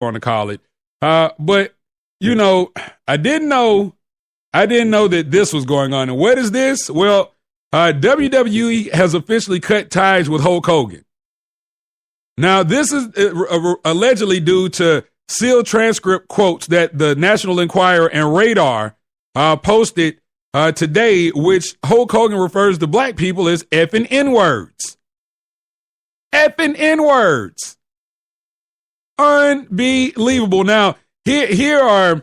want to call it. But I didn't know that this was going on. And what is this? Well, WWE has officially cut ties with Hulk Hogan. Now, this is allegedly due to sealed transcript quotes that the National Enquirer and Radar posted today, which Hulk Hogan refers to black people as effing N-words. Effing N-words. Unbelievable. Now, here are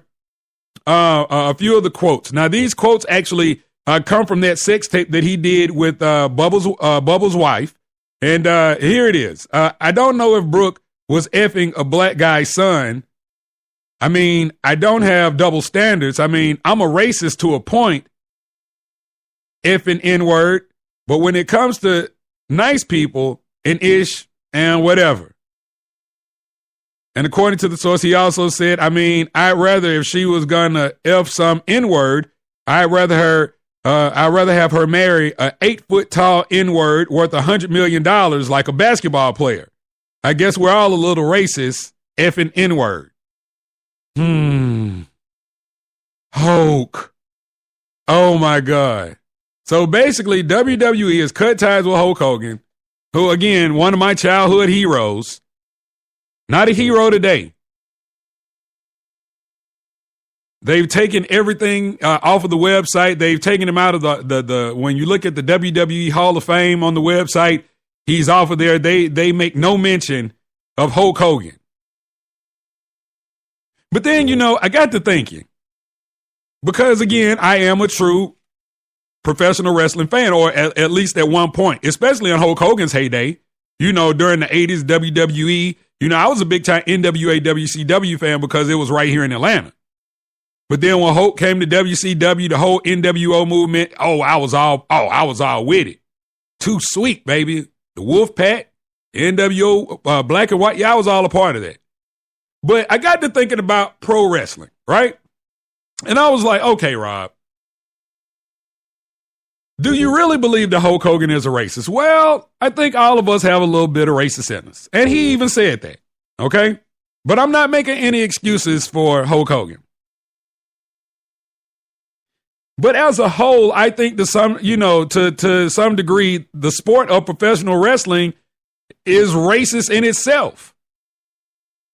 a few of the quotes. Now, these quotes actually come from that sex tape that he did with Bubba's wife. And here it is. I don't know if Brooke was effing a black guy's son. I mean, I don't have double standards. I mean, I'm a racist to a point, effing N-word. But when it comes to nice people and ish and whatever. And according to the source, he also said, I mean, I'd rather if she was gonna F some N-word, I'd rather have her marry a 8-foot tall N-word worth $100 million like a basketball player. I guess we're all a little racist, effing N-word. Hulk. Oh my God. So basically, WWE has cut ties with Hulk Hogan, who, again, one of my childhood heroes. Not a hero today. They've taken everything off of the website. They've taken him out of the when you look at the WWE Hall of Fame on the website, he's off of there. They make no mention of Hulk Hogan. But then, I got to thinking, because again, I am a true professional wrestling fan, or at least at one point, especially in Hulk Hogan's heyday, during the 80s, WWE, I was a big time NWA WCW fan because it was right here in Atlanta. But then when Hulk came to WCW, the whole NWO movement, I was all with it. Too Sweet, baby. The Wolfpack, NWO, Black and White. Yeah, I was all a part of that. But I got to thinking about pro wrestling, right? And I was like, okay, Rob, do you really believe that Hulk Hogan is a racist? Well, I think all of us have a little bit of racist in us. And he even said that, okay? But I'm not making any excuses for Hulk Hogan. But as a whole, I think to some degree, the sport of professional wrestling is racist in itself.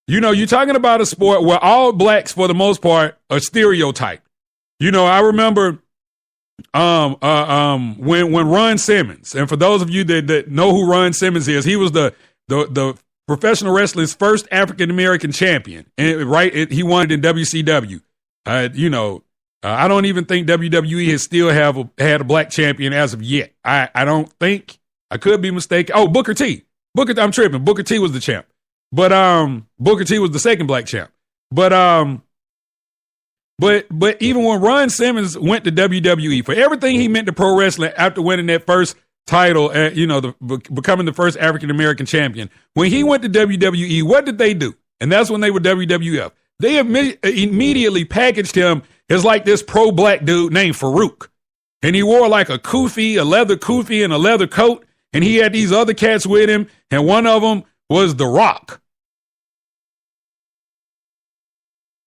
You're talking about a sport where all blacks, for the most part, are stereotyped. I remember when Ron Simmons, and for those of you that know who Ron Simmons is, he was the professional wrestling's first African-American champion. And he won it in WCW. I don't even think WWE has still had a black champion as of yet. I don't think. I could be mistaken. Oh, Booker T. I'm tripping. Booker T was the champ. But Booker T was the second black champ. But even when Ron Simmons went to WWE, for everything he meant to pro wrestling after winning that first title, becoming the first African-American champion, when he went to WWE, what did they do? And that's when they were WWF. They immediately packaged him as like this pro-black dude named Farouk. And he wore like a leather kufi and a leather coat. And he had these other cats with him. And one of them was The Rock,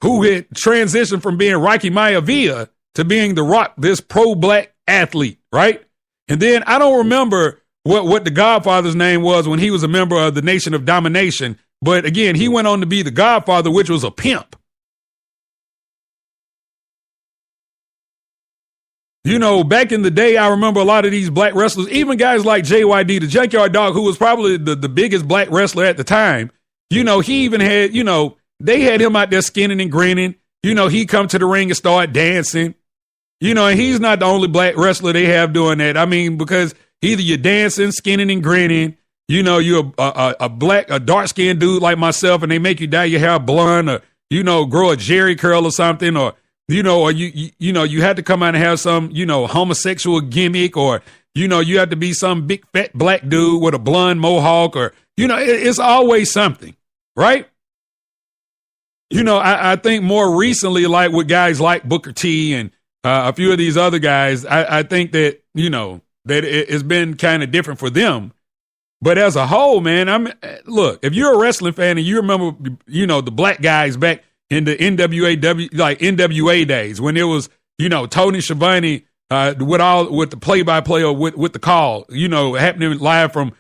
who had transitioned from being Rocky Maivia to being The Rock, this pro-black athlete, right? And then I don't remember what the Godfather's name was when he was a member of the Nation of Domination. But again, he went on to be the Godfather, which was a pimp. Back in the day, I remember a lot of these black wrestlers, even guys like JYD, the Junkyard Dog, who was probably the biggest black wrestler at the time. He even had, they had him out there skinning and grinning. He'd come to the ring and start dancing. And he's not the only black wrestler they have doing that. I mean, because either you're dancing, skinning and grinning, you're a dark-skinned dude like myself, and they make you dye your hair blonde, or, grow a Jerry curl or something, or you had to come out and have some, homosexual gimmick, or, you have to be some big fat black dude with a blonde mohawk, or, it's always something, right? I think more recently, like with guys like Booker T and a few of these other guys, I think that, that it's been kind of different for them. But as a whole, man, look, if you're a wrestling fan and you remember, the black guys back in the NWA days when it was, Tony Schiavone with the play-by-play or with the call, happening live from,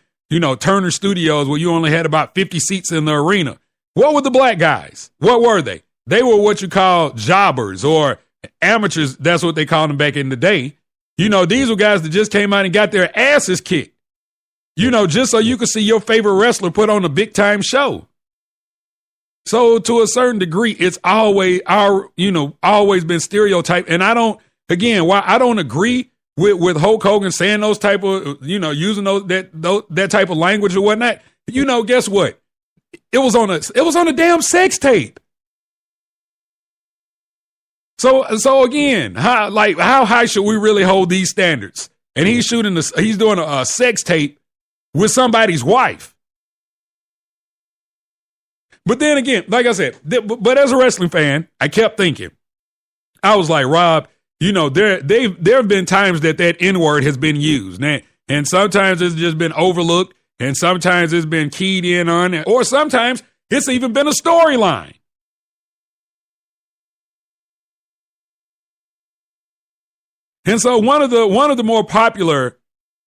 Turner Studios where you only had about 50 seats in the arena. What were the black guys? What were they? They were what you call jobbers or amateurs. That's what they called them back in the day. These were guys that just came out and got their asses kicked. Just so you could see your favorite wrestler put on a big-time show. So to a certain degree, it's always been stereotyped. And I don't agree with Hulk Hogan saying those type of, using that type of language or whatnot. Guess what? It was on a damn sex tape. So again, how high should we really hold these standards? And he's doing a sex tape with somebody's wife. But then again, like I said, but as a wrestling fan, I kept thinking, I was like, Rob, there have been times that N-word has been used. And sometimes it's just been overlooked, and sometimes it's been keyed in on, or sometimes it's even been a storyline. And so one of the more popular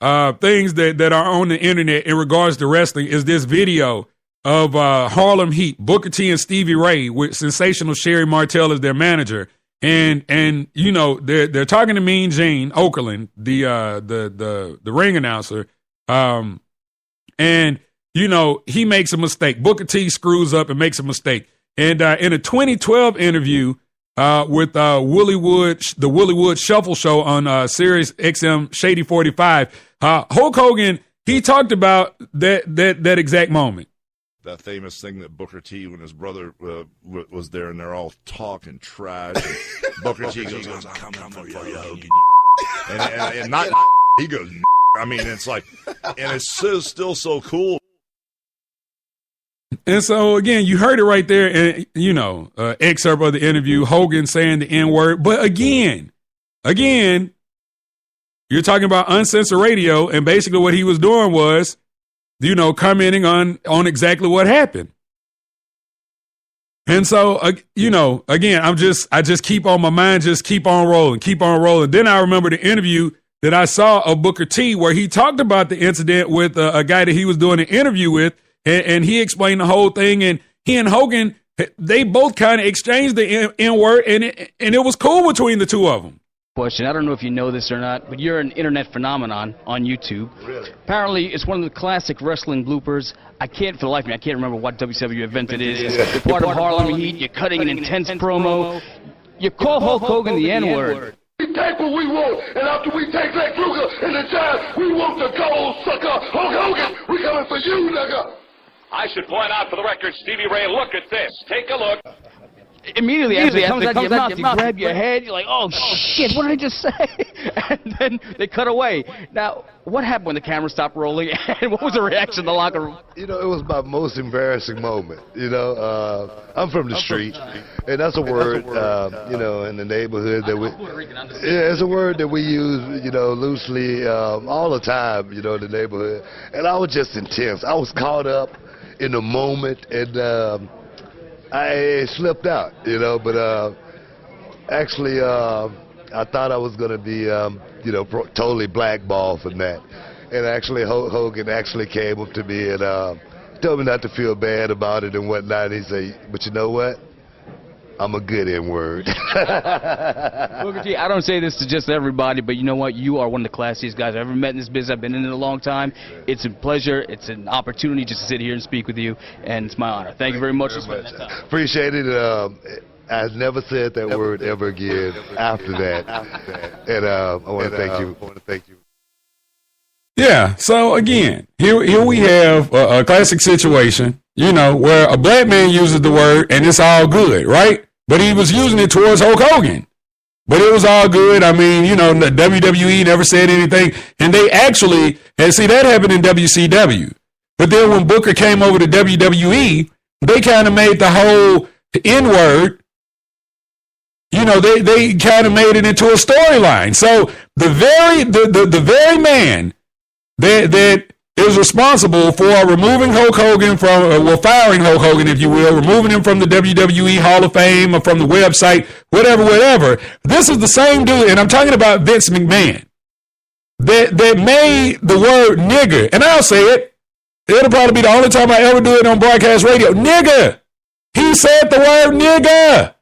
things that are on the internet in regards to wrestling is this video of Harlem Heat, Booker T and Stevie Ray with sensational Sherry Martel as their manager, and they're talking to Mean Gene Okerlund, the ring announcer, and he makes a mistake. Booker T screws up and makes a mistake, and in a 2012 interview with the Willie Wood Shuffle Show on Sirius XM Shady 45. Hulk Hogan, he talked about that exact moment. That famous thing that Booker T, when his brother was there, and they're all talking trash. And Booker T goes, "I'm coming for you, Hogan," and not he goes. I mean, it's like, and it's still so cool. And so, again, you heard it right there, and excerpt of the interview, Hogan saying the N-word. But again, you're talking about uncensored radio, and basically what he was doing was, commenting on exactly what happened. And so, again, I just keep on my mind, just keep on rolling. Then I remember the interview that I saw of Booker T where he talked about the incident with a guy that he was doing an interview with. And he explained the whole thing, and he and Hogan, they both kind of exchanged the N-word, and it was cool between the two of them. Question, I don't know if you know this or not, but you're an internet phenomenon on YouTube. Really? Apparently, it's one of the classic wrestling bloopers. For the life of me, I can't remember what WCW event it is. You're part of Harlem Heat, you're cutting an intense promo. You call Hulk Hogan the N-word. We take what we want, and after we take Lex Luger and the Giant, we want the gold, sucker. Hulk Hogan, we coming for you, nigga. I should point out for the record, Stevie Ray, look at this. Take a look. Immediately after it comes out your mouth, you grab your head, you're like, oh, shit, what did I just say? And then they cut away. Now, what happened when the camera stopped rolling, and what was the reaction in the locker room? It was my most embarrassing moment. I'm from the street, and that's a word, in the neighborhood that it's a word that we use, loosely all the time, in the neighborhood. And I was just intense. I was caught up in the moment, and I slipped out, but actually I thought I was going to be, totally blackballed from that. And actually Hogan actually came up to me and told me not to feel bad about it and whatnot. He said, but you know what? I'm a good N-word. Booker T, I don't say this to just everybody, but you know what? You are one of the classiest guys I've ever met in this business. I've been in it a long time. It's a pleasure. It's an opportunity just to sit here and speak with you, and it's my honor. Thank you very much for spending that time. Appreciate it. I've never said that word ever again after that. And I want to thank you. Yeah, so again, here we have a classic situation, where a black man uses the word and it's all good, right? But he was using it towards Hulk Hogan. But it was all good. I mean, the WWE never said anything. And they actually, and see, that happened in WCW. But then when Booker came over to WWE, they kind of made the whole N-word, they kind of made it into a storyline. So the very man that is responsible for removing Hulk Hogan firing Hulk Hogan, if you will, removing him from the WWE Hall of Fame or from the website, whatever. This is the same dude, and I'm talking about Vince McMahon, that made the word nigger, and I'll say it. It'll probably be the only time I ever do it on broadcast radio. Nigger. He said the word nigger.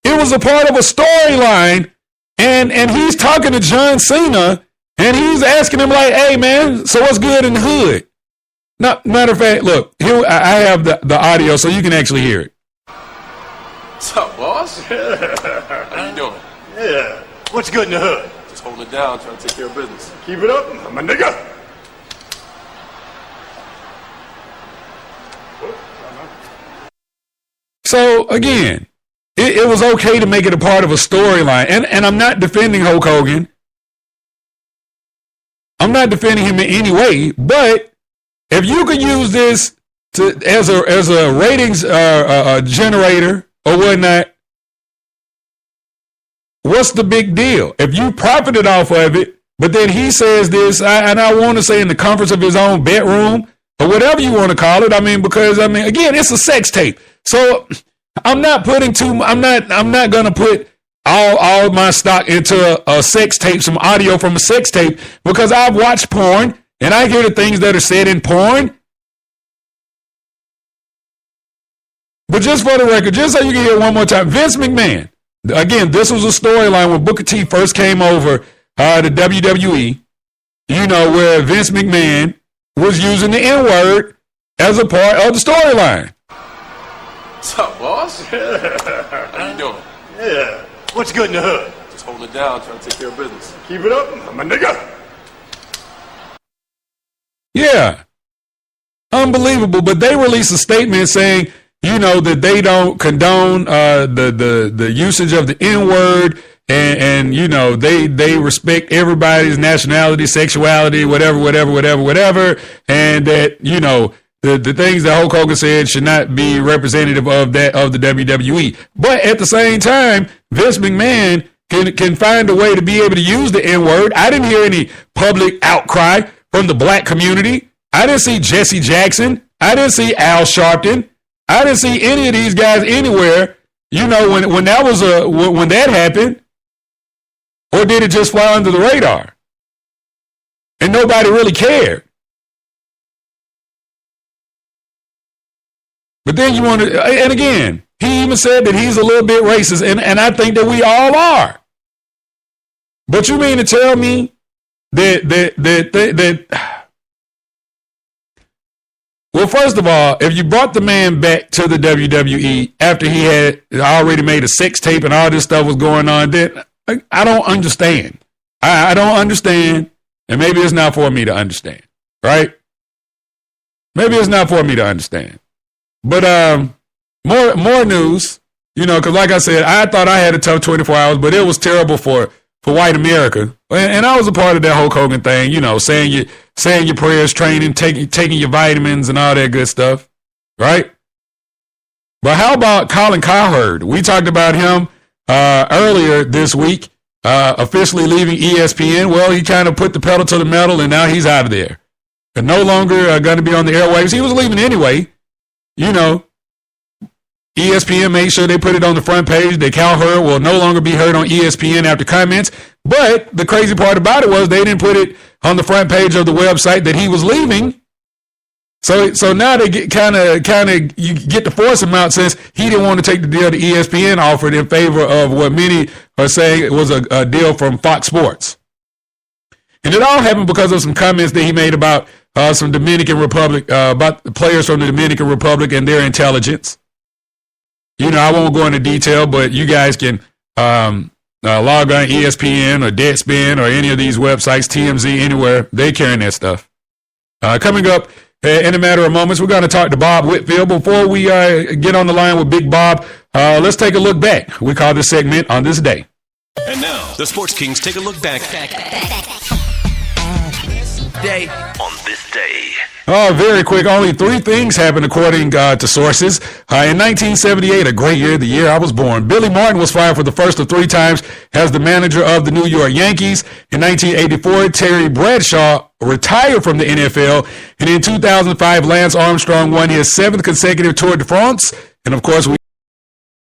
It was a part of a storyline, and he's talking to John Cena, and he's asking him like, hey, man, so what's good in the hood? No, matter of fact, look, here I have the audio so you can actually hear it. What's up, boss? How you doing? Yeah. What's good in the hood? Just holding it down, trying to take care of business. Keep it up, I'm a nigga. So, again, it was okay to make it a part of a storyline. And I'm not defending Hulk Hogan. I'm not defending him in any way. But if you could use this as a ratings generator or whatnot, what's the big deal? If you profited off of it, but then he says this, and I want to say in the comforts of his own bedroom, or whatever you want to call it. Because again, it's a sex tape. So I'm not going to put all my stock into a sex tape, some audio from a sex tape, because I've watched porn and I hear the things that are said in porn. But just for the record, just so you can hear it one more time, Vince McMahon, again, this was a storyline when Booker T first came over to WWE, where Vince McMahon was using the N-word as a part of the storyline. What's up, boss? How you doing? Yeah. What's good in the hood? Just holding it down, trying to take care of business. Keep it up, I'm a nigga. Yeah. Unbelievable. But they released a statement saying, that they don't condone the usage of the N-word, and they respect everybody's nationality, sexuality, whatever, and that, the things that Hulk Hogan said should not be representative of the WWE. But at the same time, Vince McMahon can find a way to be able to use the N-word. I didn't hear any public outcry from the black community. I didn't see Jesse Jackson. I didn't see Al Sharpton. I didn't see any of these guys anywhere, when that happened. Or did it just fly under the radar? And nobody really cared. But then and again, he even said that he's a little bit racist, and I think that we all are. But you mean to tell me that well, first of all, if you brought the man back to the WWE after he had already made a sex tape and all this stuff was going on, then I don't understand. I don't understand, and maybe it's not for me to understand, right? Maybe it's not for me to understand. But more news, because like I said, I thought I had a tough 24 hours, but it was terrible for white America. And I was a part of that Hulk Hogan thing, saying your prayers, training, taking your vitamins and all that good stuff, right? But how about Colin Cowherd? We talked about him earlier this week, officially leaving ESPN. Well, he kind of put the pedal to the metal, and now he's out of there. And no longer going to be on the airwaves. He was leaving anyway. ESPN made sure they put it on the front page that Cowherd will no longer be heard on ESPN after comments. But the crazy part about it was they didn't put it on the front page of the website that he was leaving. So now they get kind of you get to force him out since he didn't want to take the deal that ESPN offered in favor of what many are saying it was a deal from Fox Sports. And it all happened because of some comments that he made about some Dominican Republic, about the players from the Dominican Republic and their intelligence. I won't go into detail, but you guys can log on ESPN or Deadspin or any of these websites, TMZ, anywhere. They carrying that stuff. Coming up in a matter of moments, we're going to talk to Bob Whitfield. Before we get on the line with Big Bob, let's take a look back. We call this segment On This Day. And now, the Sports Kings take a look back. Day. On this day. Oh, very quick. Only 3 things happened according to sources. In 1978, a great year, the year I was born, Billy Martin was fired for the first of 3 times as the manager of the New York Yankees. In 1984, Terry Bradshaw retired from the NFL. And in 2005, Lance Armstrong won his 7th consecutive Tour de France. And, of course, we